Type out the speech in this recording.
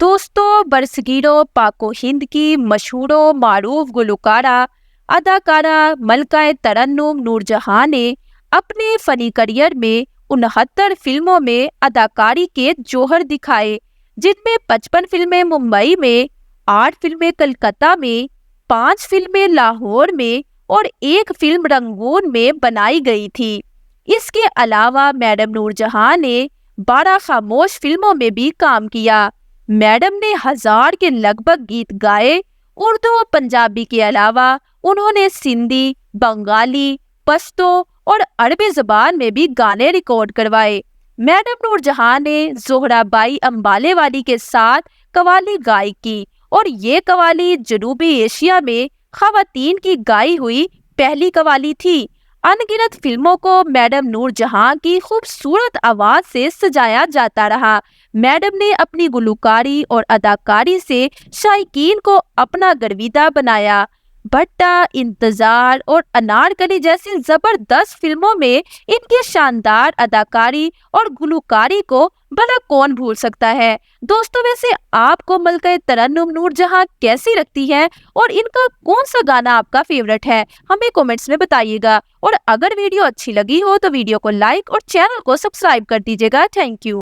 दोस्तों, बरसगीरों पाको हिंद की मशहूर व मारूफ गुलकारा अदाकारा मलका तरन्नुम नूरजहां ने अपने फनी करियर में 69 फिल्मों में अदाकारी के जौहर दिखाए, जिनमें 55 फिल्में मुंबई में, 8 फिल्में कलकत्ता में, 5 फिल्में लाहौर में और 1 फिल्म रंगून में बनाई गई थी। इसके अलावा मैडम नूरजहां ने 12 खामोश फिल्मों में भी काम किया। मैडम ने 1000 के लगभग गीत गाए। उर्दू और पंजाबी के अलावा उन्होंने सिंधी, बंगाली, पश्तो और अरबी ज़बान में भी गाने रिकॉर्ड करवाए। मैडम नूरजहां ने ज़ोहराबाई अंबालेवाली के साथ कव्वाली गाई की और ये कव्वाली जनूबी एशिया में ख़वातीन की गाई हुई पहली कव्वाली थी। अनगिनत फिल्मों को मैडम नूरजहां की खूबसूरत आवाज से सजाया जाता रहा। मैडम ने अपनी गुलकारी और अदाकारी से शायकीन को अपना गर्विदा बनाया। भट्टा, इंतजार और अनारकली जैसी जबरदस्त फिल्मों में इनकी शानदार अदाकारी और गुलकारी को भला कौन भूल सकता है। दोस्तों, वैसे आपको मलका तरन्नुम नूरजहां कैसी लगती है और इनका कौन सा गाना आपका फेवरेट है, हमें कमेंट्स में बताइएगा। और अगर वीडियो अच्छी लगी हो तो वीडियो को लाइक और चैनल को सब्सक्राइब कर दीजिएगा। Thank you.